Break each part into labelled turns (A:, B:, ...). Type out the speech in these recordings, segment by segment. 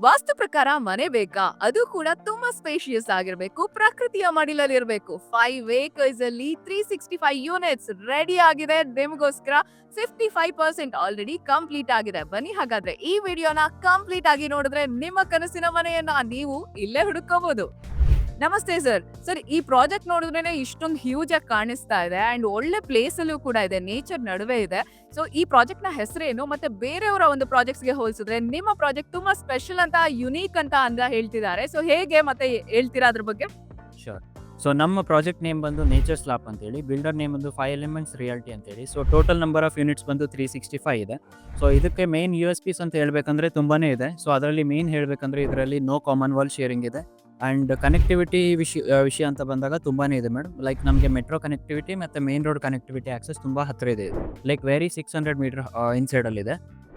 A: ವಾಸ್ತು ಪ್ರಕಾರ ಮನೆ ಬೇಕಾ? ಅದು ಕೂಡ ತುಂಬಾ ಸ್ಪೇಷಿಯಸ್ ಆಗಿರ್ಬೇಕು, ಪ್ರಕೃತಿಯ ಮಡಿಲಲ್ಲಿ ಇರಬೇಕು. 5 ಏಕರ್ಸ್ ಅಲ್ಲಿ 365 ಯೂನಿಟ್ಸ್ ರೆಡಿ ಆಗಿದೆ ನಿಮಗೋಸ್ಕರ. 55% ಆಲ್ರೆಡಿ ಕಂಪ್ಲೀಟ್ ಆಗಿದೆ. ಬನ್ನಿ ಹಾಗಾದ್ರೆ ಈ ವಿಡಿಯೋನ ಕಂಪ್ಲೀಟ್ ಆಗಿ ನೋಡಿದ್ರೆ ನಿಮ್ಮ ಕನಸಿನ ಮನೆಯನ್ನ ನೀವು ಇಲ್ಲೇ ಹುಡುಕೋಬಹುದು. ನಮಸ್ತೆ ಸರ್, ಈ ಪ್ರಾಜೆಕ್ಟ್ ನೋಡಿದ್ರೇನೆ ಇಷ್ಟೊಂದು ಹ್ಯೂಜ್ ಆಗಿ ಕಾಣಿಸ್ತಾ ಇದೆ ಅಂಡ್ ಒಳ್ಳೆ ಪ್ಲೇಸ್ ಅಲ್ಲೂ ಕೂಡ ಇದೆ, ನೇಚರ್ ನಡುವೆ ಇದೆ. ಸೊ ಈ ಪ್ರಾಜೆಕ್ಟ್ ನ ಹೆಸರೇನು ಮತ್ತೆ ಬೇರೆಯವರ ಒಂದು ಪ್ರಾಜೆಕ್ಟ್ಸ್ ಗೆ ಹೋಲಿಸಿದ್ರೆ ನಿಮ್ಮ ಪ್ರಾಜೆಕ್ಟ್ ತುಂಬಾ ಸ್ಪೆಷಲ್ ಅಂತ, ಯುನೀಕ್ ಅಂತ ಹೇಳ್ತಿದ್ದಾರೆ. ಸೊ ಹೇಗೆ ಮತ್ತೆ ಹೇಳ್ತೀರಾ ಅದ್ರ ಬಗ್ಗೆ?
B: ಶೋರ್. ಸೊ ನಮ್ಮ ಪ್ರಾಜೆಕ್ಟ್ ನೇಮ್ ಬಂದು ನೇಚರ್ ಸ್ಲಾಪ್ ಅಂತೇಳಿ, ಬಿಲ್ಡರ್ ನೇಮ್ ಬಂದು 5 ಎಲಿಮೆಂಟ್ಸ್ ರಿಯಾಲಿಟಿ ಅಂತೇಳಿ. So total number of units ಬಂದು 365 ಇದೆ. ಸೊ ಇದಕ್ಕೆ ಮೇನ್ USPs ಅಂತ ಹೇಳ್ಬೇಕಂದ್ರೆ ತುಂಬಾನೇ ಇದೆ. ಸೊ ಅದರಲ್ಲಿ ಮೇನ್ ಹೇಳ್ಬೇಕಂದ್ರೆ ಇದರಲ್ಲಿ ನೋ ಕಾಮನ್ ವಾಲ್ ಶೇರಿಂಗ್ ಇದೆ ಆ್ಯಂಡ್ ಕನೆಕ್ಟಿವಿಟಿ ವಿಷಯ ಅಂತ ಬಂದಾಗ ತುಂಬಾನೇ ಇದೆ ಮೇಡಮ್. ಲೈಕ್ ನಮಗೆ ಮೆಟ್ರೋ ಕನೆಕ್ಟಿವಿಟಿ ಮತ್ತು ಮೇನ್ ರೋಡ್ ಕನೆಕ್ಟಿವಿಟಿ ಆಕ್ಸೆಸ್ ತುಂಬ ಹತ್ತಿರ ಇದೆ. ಲೈಕ್ ವೆರಿ 600 ಮೀಟರ್ ಇನ್ಸೈಡಲ್ಲಿದೆ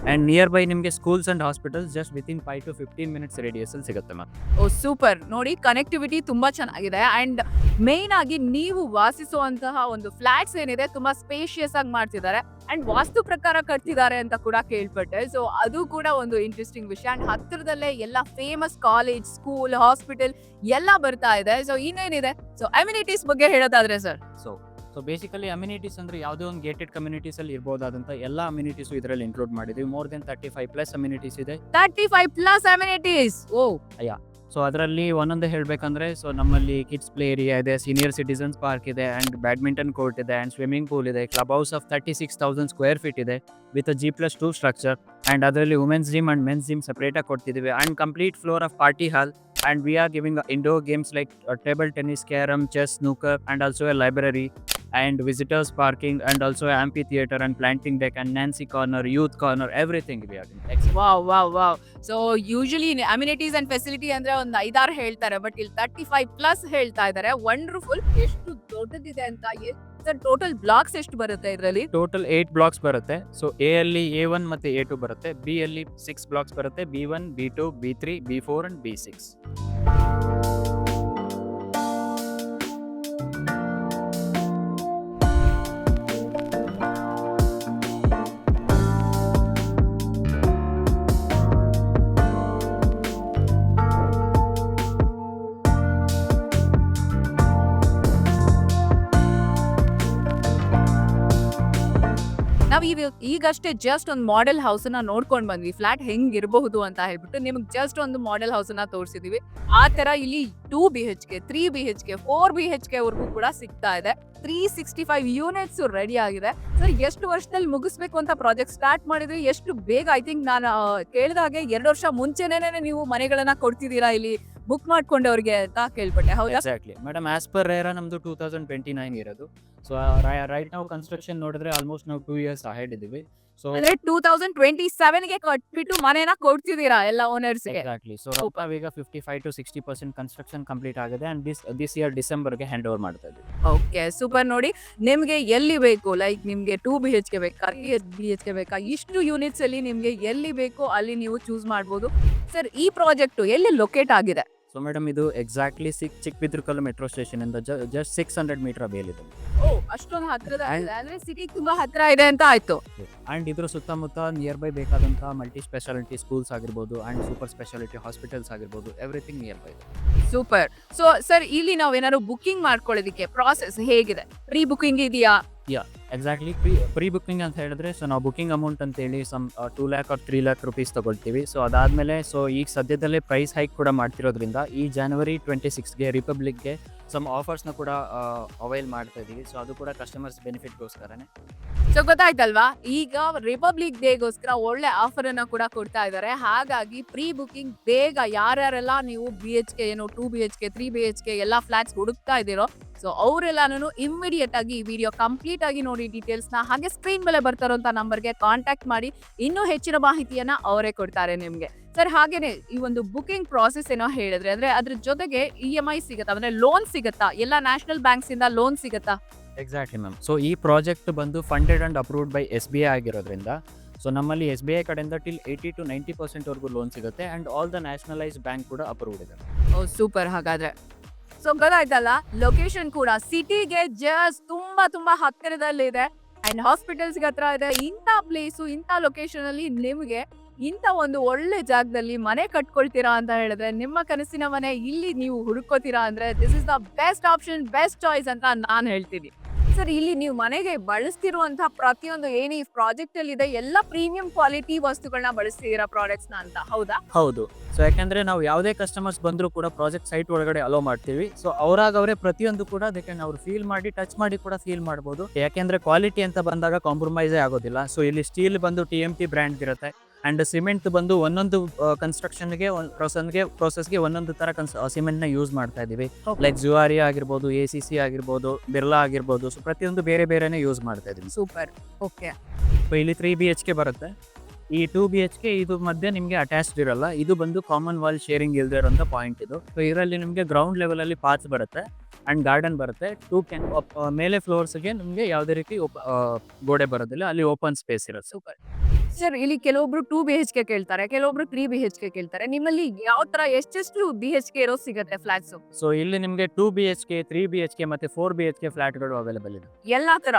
B: ಆ್ಯಂಡ್ ನಿಯರ್ ಬೈ ನಿಮಗೆ schools and hospitals just within 5 to 15 minutes ರೇಡಿಯಸಲ್ಲಿ ಸಿಗುತ್ತೆ ಮ್ಯಾಮ್.
A: ಓ ಸೂಪರ್, ನೋಡಿ ಕನೆಕ್ಟಿವಿಟಿ ತುಂಬಾ ಚೆನ್ನಾಗಿದೆ ಅಂಡ್ ಮೇನ್ ಆಗಿ ನೀವು ವಾಸಿಸುವಂತಹ ಒಂದು ಫ್ಲಾಟ್ಸ್ ಏನಿದೆ ತುಂಬಾ ಸ್ಪೇಷಿಯಸ್ ಆಗಿ ಮಾಡ್ತಿದ್ದಾರೆ ಅಂಡ್ ವಾಸ್ತು ಪ್ರಕಾರ ಕಟ್ತಿದ್ದಾರೆ ಅಂತ ಕೂಡ ಕೇಳ್ಪಟ್ಟೆ. ಸೊ ಅದು ಕೂಡ ಒಂದು ಇಂಟ್ರೆಸ್ಟಿಂಗ್ ವಿಷಯ ಅಂಡ್ ಹತ್ತಿರದಲ್ಲೇ ಎಲ್ಲ ಫೇಮಸ್ ಕಾಲೇಜ್, ಸ್ಕೂಲ್, ಹಾಸ್ಪಿಟಲ್ ಎಲ್ಲ ಬರ್ತಾ ಇದೆ. ಸೊ ಇನ್ನೇನಿದೆ, ಸೊ ಅಮ್ಯುನಿಟೀಸ್ ಬಗ್ಗೆ ಹೇಳೋದಾದ್ರೆ ಸರ್?
B: ಸೊ ಬೇಸಿಕಲಿ ಅಮ್ಯುನಿಟೀಸ್ ಅಂದರೆ ಯಾವುದೇ ಒಂದು ಗೇಟೆಡ್ ಕಮ್ಯುನಿಟೀಸಲ್ಲಿ ಇರ್ಬೋದಾದಂಥ ಎಲ್ಲ ಅಮ್ಯುನಿಟೀಸು ಇದರಲ್ಲಿ ಇನ್ಕ್ಲೂಡ್ ಮಾಡಿದ್ದೀವಿ. ಮೋರ್ ದೆನ್ 35+ ಅಮ್ಯುನಿಟೀಸ್ ಇದೆ.
A: 35+ ಅಮ್ಯುನಿಟೀಸ್. ಓ
B: ಸೊ ಅದರಲ್ಲಿ ಒಂದೊಂದೇ ಹೇಳಬೇಕಂದ್ರೆ, ಸೊ ನಮ್ಮಲ್ಲಿ ಕಿಡ್ಸ್ ಪ್ಲೇ ಏರಿಯಾ ಇದೆ, ಸೀನಿಯರ್ ಸಿಟಿಸನ್ಸ್ ಪಾರ್ಕ್ ಇದೆ ಆ್ಯಂಡ್ ಬ್ಯಾಡ್ಮಿಂಟನ್ ಕೋರ್ಟ್ ಇದೆ ಆ್ಯಂಡ್ ಸ್ವಿಮ್ಮಿಂಗ್ ಪೂಲ್ ಇದೆ. Club house of 36,000 square feet ಇದೆ ವಿತ್ G+2 ಸ್ಟ್ರಕ್ಚರ್ ಆ್ಯಂಡ್ ಅದರಲ್ಲಿ women's gym and men's gym ಸಪ್ರೇಟಾಗಿ ಕೊಡ್ತಿದ್ದೀವಿ and complete floor of party hall. And we are giving indoor games like table tennis, carom, chess, snooker, and also a library and visitors parking and also an amphitheater and planting deck and Nancy corner, youth corner, everything we are doing.
A: Wow. So usually amenities and facility ಅಂದ್ರೆ ಒಂದು 5-6 ಹೇಳ್ತಾರೆ, but ಇಲ್ಲಿ 35+ ಹೇಳ್ತಾ ಇದ್ದಾರೆ. Wonderful. ಎಷ್ಟು ದೊಡ್ಡದಿದೆ ಅಂತ. Total blocks ಎಷ್ಟು ಬರುತ್ತೆ ಇದರಲ್ಲಿ?
B: ಟೋಟಲ್ 8 ಬ್ಲಾಕ್ಸ್ ಬರುತ್ತೆ. ಸೊ ಎ ಅಲ್ಲಿ A1 ಮತ್ತೆ A2 ಬರುತ್ತೆ, ಬಿ ಅಲ್ಲಿ 6 ಬ್ಲಾಕ್ಸ್ ಬರುತ್ತೆ, B1, B2, B3, B4 and B6.
A: ನಾವ್ ಈಗಷ್ಟೇ ಜಸ್ಟ್ ಒಂದು ಮಾಡೆಲ್ ಹೌಸ್ ನ ನೋಡ್ಕೊಂಡ್ ಬಂದ್ವಿ, ಫ್ಲಾಟ್ ಹೆಂಗ್ ಇರಬಹುದು ಅಂತ ಹೇಳ್ಬಿಟ್ಟು ನಿಮ್ಗೆ ಜಸ್ಟ್ ಒಂದು ಮಾಡೆಲ್ ಹೌಸ್ ನ ತೋರಿಸಿದೀವಿ. ಆ ತರ ಇಲ್ಲಿ 2 BHK, 3 BHK, 4 BHK ವರ್ಗೂ ಕೂಡ ಸಿಗ್ತಾ ಇದೆ. 365 ಯೂನಿಟ್ಸ್ ರೆಡಿ ಆಗಿದೆ. ಸರ್ ಎಷ್ಟು ವರ್ಷದಲ್ಲಿ ಮುಗಿಸ್ಬೇಕು ಅಂತ ಪ್ರಾಜೆಕ್ಟ್ ಸ್ಟಾರ್ಟ್ ಮಾಡಿದ್ರಿ? ಎಷ್ಟು ಬೇಗ? ಐ ಥಿಂಕ್ ನಾನು ಕೇಳಿದಾಗೆ 2 ವರ್ಷ ಮುಂಚೆನೇ ನೀವು ಮನೆಗಳನ್ನ ಕೊಡ್ತಿದ್ದೀರಾ ಇಲ್ಲಿ ಬುಕ್ ಮಾಡ್ಕೊಂಡವ್ರಿಗೆ ಅಂತ ಕೇಳ್ಪಟ್ಟೆ. ಹೌದಾ?
B: Exactly madam. As per RERA ನಮ್ದು 2029 ಇರೋದು. ಸೊ ರೈಟ್ ನಾವು ಕನ್ಸ್ಟ್ರಕ್ಷನ್ ನೋಡಿದ್ರೆ ಆಲ್ಮೋಸ್ಟ್ ನಾವು 2 years ಅಹೆಡ್ ಇದ್ದೀವಿ. ಸೊ
A: ಅಂದ್ರೆ 2027ಗೆ ಕಟ್ಬಿಟ್ಟು ಮನೆನ ಕೊಡ್ತಿದ್ದೀರಾ ಎಲ್ಲ ಓನರ್ಸ್ಗೆ?
B: ಎಕ್ಸಾಕ್ಟ್ಲಿ. ಸೊ ಈಗ 55 to 60% ಕನ್ಸ್ಟ್ರಕ್ಷನ್ ಕಂಪ್ಲೀಟ್ ಆಗಿದೆ ಅಂಡ್ ದಿಸ್ ಇಯರ್ ಡಿಸೆಂಬರ್ಗೆ ಹ್ಯಾಂಡ್ ಓವರ್ ಮಾಡ್ತಾ ಇದ್ದೀವಿ.
A: Okay super. ನೋಡಿ ನಿಮ್ಗೆ ಎಲ್ಲಿ ಬೇಕು, ಲೈಕ್ ನಿಮ್ಗೆ 2 BHK ಬೇಕಾ, 3 BHK ಬೇಕಾ, ಇಷ್ಟು ಯೂನಿಟ್ಸ್ ಅಲ್ಲಿ ನಿಮ್ಗೆ ಎಲ್ಲಿ ಬೇಕು ಅಲ್ಲಿ ನೀವು ಚೂಸ್ ಮಾಡ್ಬೋದು. ಸರ್ ಈ ಪ್ರಾಜೆಕ್ಟ್ ಎಲ್ಲಿ ಲೊಕೇಟ್ ಆಗಿದೆ?
B: ಸೊ ಮೇಡಮ್ ಇದು ಎಕ್ಸಾಕ್ಟ್ಲಿ ಚಿಕ್ಕಬಿದ್ರಕಲ್ಲು ಮೆಟ್ರೋ ಸ್ಟೇಷನ್ ಇಂದ ಜಸ್ಟ್ 600 ಮೀಟರ್ ಬೇಲಿದೆ.
A: ಓ ಅಷ್ಟೊಂದು ಹತ್ತಿರದ ಅಂದ್ರೆ ಸಿಟಿ ತುಂಬಾ ಹತ್ರ ಇದೆ ಅಂತ ಆಯ್ತು.
B: ಅಂಡ್ ಇದ್ರ ಸುತ್ತಮುತ್ತ ನಿಯರ್ ಬೈ ಬೇಕಾದಂತ ಮಲ್ಟಿ ಸ್ಪೆಷಾಲಿಟಿ ಸ್ಕೂಲ್ಸ್ ಆಗಿರ್ಬೋದು ಅಂಡ್ ಸೂಪರ್ ಸ್ಪೆಷಾಲಿಟಿ ಹಾಸ್ಪಿಟಲ್ಸ್ ಆಗಿರ್ಬೋದು, ಎವ್ರಿಥಿಂಗ್ ನಿಯರ್ ಬೈ ಇದೆ.
A: ಸೂಪರ್. ಸೊ ಸರ್ ಇಲ್ಲಿ ನಾವು ಏನಾದ್ರು ಬುಕಿಂಗ್ ಮಾಡ್ಕೊಳ್ಳೋದಕ್ಕೆ ಪ್ರಾಸೆಸ್ ಹೇಗಿದೆ? ಪ್ರೀ ಬುಕಿಂಗ್ ಇದೆಯಾ?
B: ಎಕ್ಸಾಕ್ಟ್ಲಿ. ಪ್ರೀ ಬುಕಿಂಗ್ ಅಂತ ಹೇಳಿದ್ರೆ, ಸೊ ನಾವು ಬುಕಿಂಗ್ ಅಮೌಂಟ್ ಅಂತೇಳಿ 2 lakh or 3 lakh rupees ತಗೊಳ್ತೀವಿ. ಸೊ ಅದಾದಮೇಲೆ ಸೊ ಈಗ ಸದ್ಯದಲ್ಲೇ ಪ್ರೈಸ್ ಹೈಕ್ ಕೂಡ ಮಾಡ್ತಿರೋದ್ರಿಂದ ಈ January 26ಗೆ ರಿಪಬ್ಲಿಕ್ಗೆ ಸಮ್ ಆಫರ್ಸ್ನ ಕೂಡ ಅವೈಲ್ ಮಾಡ್ತಾ ಇದ್ದೀವಿ. ಸೊ ಅದು ಕೂಡ ಕಸ್ಟಮರ್ಸ್ ಬೆನಿಫಿಟ್ಗೋಸ್ಕರನೇ.
A: ಸೊ ಗೊತ್ತಾಯ್ತಲ್ವಾ, ಈಗ ರಿಪಬ್ಲಿಕ್ ಡೇಗೋಸ್ಕರ ಒಳ್ಳೆ ಆಫರ್ ಅನ್ನ ಕೂಡ ಕೊಡ್ತಾ ಇದ್ದಾರೆ. ಹಾಗಾಗಿ ಪ್ರೀ ಬುಕಿಂಗ್ ಬೇಗ ಯಾರ್ಯಾರೆಲ್ಲ ನೀವು BHK 2 BHK, 3 BHK ಎಲ್ಲ ಫ್ಲಾಟ್ಸ್ ಹುಡುಕ್ತಾ ಇದ್ದೀರೋ, ಸೊ ಅವರೆಲ್ಲಾನು ಇಮಿಡಿಯೇಟ್ ಆಗಿ ಈ ವಿಡಿಯೋ ಕಂಪ್ಲೀಟ್ ಆಗಿ ನೋಡಿ ಡೀಟೇಲ್ಸ್ ನ, ಹಾಗೆ ಸ್ಕ್ರೀನ್ ಮೇಲೆ ಬರ್ತಾರಂತ ನಂಬರ್ಗೆ ಕಾಂಟ್ಯಾಕ್ಟ್ ಮಾಡಿ ಇನ್ನೂ ಹೆಚ್ಚಿನ ಮಾಹಿತಿಯನ್ನ ಅವರೇ ಕೊಡ್ತಾರೆ ನಿಮ್ಗೆ. ಸರ್ ಹಾಗೇನೆ ಈ ಒಂದು ಬುಕಿಂಗ್ ಪ್ರಾಸೆಸ್ ಏನೋ ಹೇಳಿದ್ರೆ, ಅಂದ್ರೆ ಅದ್ರ ಜೊತೆಗೆ EMI ಸಿಗತ್ತಾ, ಅಂದ್ರೆ ಲೋನ್ ಸಿಗತ್ತಾ? ಎಲ್ಲ ನ್ಯಾಷನಲ್ ಬ್ಯಾಂಕ್ಸ್ ಇಂದ ಲೋನ್ ಸಿಗತ್ತಾ?
B: Exactly ma'am. ಸೊ ಈ ಪ್ರಾಜೆಕ್ಟ್ ಬಂದು funded and approved by SBI ಆಗಿರೋದ್ರಿಂದ, ಸೊ ನಮ್ಮಲ್ಲಿ SBI ಕಡೆಯಿಂದ ಟಿಲ್ 80 to 90% ವರೆಗೂ ಲೋನ್ ಸಿಗುತ್ತೆ and all the nationalised bank ಕೂಡ ಅಪ್ರೂವ್ಡ್ ಇದೆ.
A: ಓ ಸೂಪರ್. ಹಾಗಾದ್ರೆ ಸೊ ಗೊತ್ತಾಯ್ತಲ್ಲ, ಲೊಕೇಶನ್ ಕೂಡ ಸಿಟಿಗೆ ಜಸ್ಟ್ ತುಂಬಾ ಹತ್ತಿರದಲ್ಲಿದೆ ಅಂಡ್ ಹಾಸ್ಪಿಟಲ್ಸ್ ಹತ್ರ ಇದೆ. ಇಂಥ ಪ್ಲೇಸು, ಇಂಥ ಲೊಕೇಶನ್ ಅಲ್ಲಿ ನಿಮಗೆ ಇಂಥ ಒಂದು ಒಳ್ಳೆ ಜಾಗದಲ್ಲಿ ಮನೆ ಕಟ್ಕೊಳ್ತೀರಾ ಅಂತ ಹೇಳಿದ್ರೆ ನಿಮ್ಮ ಕನಸಿನ ಮನೆ ಇಲ್ಲಿ ನೀವು ಹುಡುಕೋತೀರಾ ಅಂದ್ರೆ this is the best option, best choice ಅಂತ ನಾನು ಹೇಳ್ತೀನಿ. ಸರ್, ಇಲ್ಲಿ ನೀವು ಮನೆಗೆ ಬಳಸ್ತಿರುವಂತಹ ಪ್ರತಿಯೊಂದು ಏನು ಈ ಪ್ರಾಜೆಕ್ಟ್ ಅಲ್ಲಿ ಇದೆ ಎಲ್ಲ ಪ್ರೀಮಿಯಂ ಕ್ವಾಲಿಟಿ ವಸ್ತುಗಳನ್ನ ಬಳಸ್ತಿದ್ದೀರಾ ಪ್ರಾಡಕ್ಟ್ಸ್ ನ ಅಂತ, ಹೌದಾ?
B: ಹೌದು. ಸೊ ಯಾಕಂದ್ರೆ ನಾವು ಯಾವುದೇ ಕಸ್ಟಮರ್ಸ್ ಬಂದರೂ ಕೂಡ ಪ್ರಾಜೆಕ್ಟ್ ಸೈಟ್ ಒಳಗಡೆ ಅಲೋ ಮಾಡ್ತೀವಿ. ಸೊ ಅವರೇ ಪ್ರತಿಯೊಂದು ಕೂಡ ಅದಕ್ಕೆ ಅವ್ರು ಫೀಲ್ ಮಾಡಿ ಟಚ್ ಮಾಡಿ ಕೂಡ ಫೀಲ್ ಮಾಡ್ಬೋದು. ಯಾಕೆಂದ್ರೆ ಕ್ವಾಲಿಟಿ ಅಂತ ಬಂದಾಗ ಕಾಂಪ್ರಮೈಸೇ ಆಗೋದಿಲ್ಲ. ಸೊ ಇಲ್ಲಿ ಸ್ಟೀಲ್ ಬಂದು TMT ಬ್ರ್ಯಾಂಡ್ ಇರುತ್ತೆ ಅಂಡ್ ಸಿಮೆಂಟ್ ಬಂದು ಒಂದೊಂದು ಕನ್ಸ್ಟ್ರಕ್ಷನ್ಗೆ ಪ್ರೋಸೆಸ್ಗೆ ಒಂದೊಂದು ತರ ಸಿಮೆಂಟ್ ನ ಯೂಸ್ ಮಾಡ್ತಾ ಇದೀವಿ. ಲೈಕ್ ಜುವಾರಿ ಆಗಿರ್ಬೋದು, ACC ಆಗಿರ್ಬೋದು, ಬಿರ್ಲಾ ಆಗಿರ್ಬೋದು. ಸೊ ಪ್ರತಿಯೊಂದು ಬೇರೆ ಬೇರೆನೆ ಯೂಸ್ ಮಾಡ್ತಾ ಇದೀವಿ.
A: ಸೂಪರ್. ಓಕೆ.
B: ಸೊ ಇಲ್ಲಿ 3 BHK ಬರುತ್ತೆ. ಈ 2 BHK ಇದು ಮಧ್ಯೆ ನಿಮಗೆ ಅಟ್ಯಾಚ್ಡ್ ಇರಲ್ಲ. ಇದು ಬಂದು ಕಾಮನ್ ವಾಲ್ ಶೇರಿಂಗ್ ಇಲ್ದೇ ಇರೋಂಥ ಪಾಯಿಂಟ್ ಇದು. ಸೊ ಇದರಲ್ಲಿ ನಿಮಗೆ ಗ್ರೌಂಡ್ ಲೆವೆಲ್ ಅಲ್ಲಿ ಪಾರ್ಟ್ಸ್ ಬರುತ್ತೆ ಅಂಡ್ ಗಾರ್ಡನ್ ಬರುತ್ತೆ. ಮೇಲೆ ಫ್ಲೋರ್ಸ್ಗೆ ನಿಮಗೆ ಯಾವುದೇ ರೀತಿ ಗೋಡೆ ಬರೋದಿಲ್ಲ, ಅಲ್ಲಿ ಓಪನ್ ಸ್ಪೇಸ್ ಇರುತ್ತೆ.
A: ಸೂಪರ್. ಸರ್, ಇಲ್ಲಿ ಕೆಲವೊಬ್ರು 2 BHK ಕೇಳ್ತಾರೆ, ಕೆಲವೊಬ್ರು 3 BHK ಕೇಳ್ತಾರೆ. ನಿಮ್ಮಲ್ಲಿ ಯಾವ ತರ ಎಷ್ಟೆಷ್ಟು BHK ಇರೋ ಸಿಗುತ್ತೆ ಫ್ಲಾಟ್ಸ್?
B: ಸೊ ಇಲ್ಲಿ ನಿಮಗೆ 2 BHK, 3 BHK ಮತ್ತೆ 4 BHK ಫ್ಲಾಟ್ಗಳು ಅವೈಲೇಬಲ್ ಇದೆ.
A: ಎಲ್ಲಾ ತರ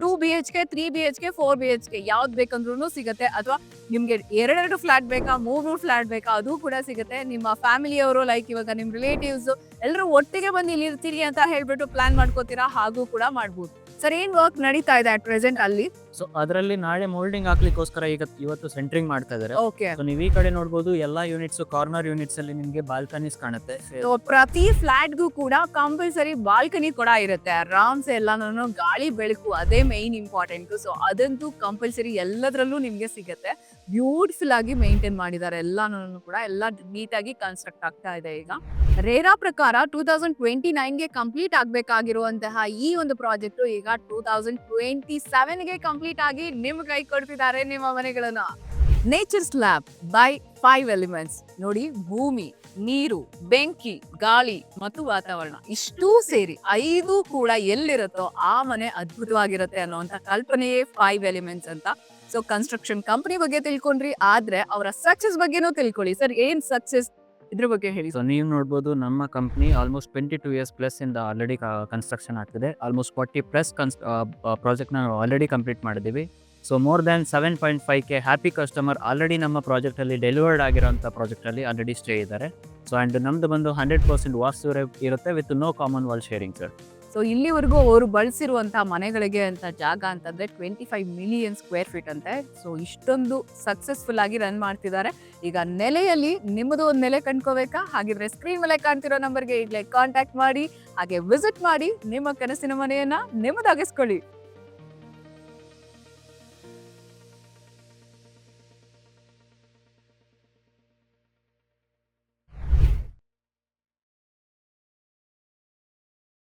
B: 2
A: BHK, 3 BHK, 4 BHK ಯಾವ್ದು ಬೇಕಂದ್ರೂ ಸಿಗುತ್ತೆ. ಅಥವಾ ನಿಮ್ಗೆ 2 ಫ್ಲಾಟ್ ಬೇಕಾ, 3 ಫ್ಲಾಟ್ ಬೇಕಾ, ಅದು ಕೂಡ ಸಿಗುತ್ತೆ. ನಿಮ್ಮ ಫ್ಯಾಮಿಲಿಯವರು ಲೈಕ್ ಇವಾಗ ನಿಮ್ ರಿಲೇಟಿವ್ಸ್ ಎಲ್ಲರೂ ಒಟ್ಟಿಗೆ ಬಂದು ಇಲ್ಲಿ ಇರ್ತೀರಿ ಅಂತ ಹೇಳ್ಬಿಟ್ಟು ಪ್ಲಾನ್ ಮಾಡ್ಕೋತೀರಾ, ಹಾಗೂ ಕೂಡ ಮಾಡ್ಬೋದು. ಸರ್, ಏನ್ ವರ್ಕ್ ನಡೀತಾ ಇದೆ ಅಟ್ ಪ್ರೆಸೆಂಟ್ ಅಲ್ಲಿ?
B: ಸೊ ಅದರಲ್ಲಿ ನಾಳೆ ಮೋಲ್ಡಿಂಗ್ ಹಾಕ್ಲಿಕ್ಕೋಸ್ಕರ ಇವತ್ತು ಸೆಂಟ್ರಿಂಗ್ ಮಾಡ್ತಾ ಇದಾರೆ.
A: ಓಕೆ.
B: ಸೊ ನೀವು ಈ ಕಡೆ ನೋಡಬಹುದು, ಎಲ್ಲಾ ಯೂನಿಟ್ಸ್ ಕಾರ್ನರ್ ಯೂನಿಟ್ಸ್ ಅಲ್ಲಿ ನಿಮಗೆ ಬಾಲ್ಕನೀಸ್ ಕಾಣುತ್ತೆ.
A: ಪ್ರತಿ ಫ್ಲಾಟ್ಗೂ ಕೂಡ ಕಂಪಲ್ಸರಿ ಬಾಲ್ಕನಿ ಕೂಡ ಇರುತ್ತೆ. ಆರಾಮ್ಸೆ ಎಲ್ಲಾನು ಗಾಳಿ ಬೆಳಕು ಅದೇ ಮೇನ್ ಇಂಪಾರ್ಟೆಂಟ್. ಸೊ ಅದಂತೂ ಕಂಪಲ್ಸರಿ ಎಲ್ಲದರಲ್ಲೂ ನಿಮ್ಗೆ ಸಿಗುತ್ತೆ. ಬ್ಯೂಟಿಫುಲ್ ಆಗಿ ಮೇಂಟೈನ್ ಮಾಡಿದ್ದಾರೆ ಎಲ್ಲಾನು ಕೂಡ, ಎಲ್ಲ ನೀಟಾಗಿ ಕನ್ಸ್ಟ್ರಕ್ಟ್ ಆಗ್ತಾ ಇದೆ. ಈಗ ರೇರಾ ಪ್ರಕಾರ 2029ಗೆ ಕಂಪ್ಲೀಟ್ ಆಗ್ಬೇಕಾಗಿರುವಂತಹ ಈ ಒಂದು ಪ್ರಾಜೆಕ್ಟ್ ಈಗ 2027ಗೆ ಕಂಪ್ಲೀಟ್ ಆಗಿ ನಿಮ್ ಕೈ ಕೊಡ್ತಿದ್ದಾರೆ ನಿಮ್ಮ ಮನೆಗಳನ್ನ. Nature slab by 5 elements. ನೋಡಿ, ಭೂಮಿ, ನೀರು, ಬೆಂಕಿ, ಗಾಳಿ ಮತ್ತು ವಾತಾವರಣ ಇಷ್ಟೂ ಸೇರಿ 5 ಕೂಡ ಎಲ್ಲಿರುತ್ತೋ ಆ ಮನೆ ಅದ್ಭುತವಾಗಿರುತ್ತೆ ಅನ್ನೋಂಥ ಕಲ್ಪನೆಯೇ 5 ಎಲಿಮೆಂಟ್ಸ್ ಅಂತ. ಸೊ ಕನ್ಸ್ಟ್ರಕ್ಷನ್ ಕಂಪನಿ ಬಗ್ಗೆ ತಿಳ್ಕೊಂಡ್ರಿ, ಆದ್ರೆ ಅವರ ಸಕ್ಸಸ್ ಬಗ್ಗೆನೂ ತಿಳ್ಕೊಳ್ಳಿ. ಸರ್, ಏನ್ ಸಕ್ಸಸ್ ಇದ್ರ ಬಗ್ಗೆ ಹೇಳಿ.
B: ಸೊ ನೀವು ನೋಡ್ಬೋದು, ನಮ್ಮ ಕಂಪ್ನಿ ಆಲ್ಮೋಸ್ಟ್ 22 years ಪ್ಲಸ್ ಇಂದ ಆಲ್ರೆಡಿ ಕನ್ಸ್ಟ್ರಕ್ಷನ್ ಆಗ್ತಿದೆ. ಆಲ್ಮೋಸ್ಟ್ 40+ ಪ್ರಾಜೆಕ್ಟ್ ನಾವು ಆಲ್ರೆಡಿ ಕಂಪ್ಲೀಟ್ ಮಾಡಿದ್ದೀವಿ. So more than 7.5K happy customer already ನಮ್ಮ ಪ್ರಾಜೆಕ್ಟ್ ಅಲ್ಲಿ ಡೆಲಿವರ್ಡ್ ಆಗಿರೋಂಥ ಪ್ರಾಜೆಕ್ಟ್ ಅಲ್ಲಿ ಆಲ್ರೆಡಿ ಸ್ಟೇ ಇದ್ದಾರೆ. ಸೊ ಅಂಡ್ ನಮ್ದು ಬಂದು 100% ವಾಸ್ತು ಇರುತ್ತೆ with no common wall sharing sir.
A: So ಇಲ್ಲಿವರೆಗೂ ಅವರು ಬಳಸಿರುವಂತಹ ಮನೆಗಳಿಗೆ ಅಂತ ಜಾಗ ಅಂತಂದ್ರೆ 25 ಮಿಲಿಯನ್ ಸ್ಕ್ವೇರ್ ಫೀಟ್ ಅಂತೆ. ಸೊ ಇಷ್ಟೊಂದು ಸಕ್ಸಸ್ಫುಲ್ ಆಗಿ ರನ್ ಮಾಡ್ತಿದ್ದಾರೆ. ಈಗ ನೆಲೆಯಲ್ಲಿ ನಿಮ್ಮದು ಒಂದು ನೆಲೆ ಕಂಡ್ಕೋಬೇಕಾ? ಹಾಗಿದ್ರೆ ಸ್ಕ್ರೀನ್ ಮೇಲೆ ಕಾಣ್ತಿರೋ ನಂಬರ್ಗೆ ಈಗಲೇ ಕಾಂಟ್ಯಾಕ್ಟ್ ಮಾಡಿ, ಹಾಗೆ ವಿಸಿಟ್ ಮಾಡಿ ನಿಮ್ಮ ಕನಸಿನ ಮನೆಯನ್ನ ನಿಮ್ಮದಾಗಿಸ್ಕೊಳ್ಳಿ.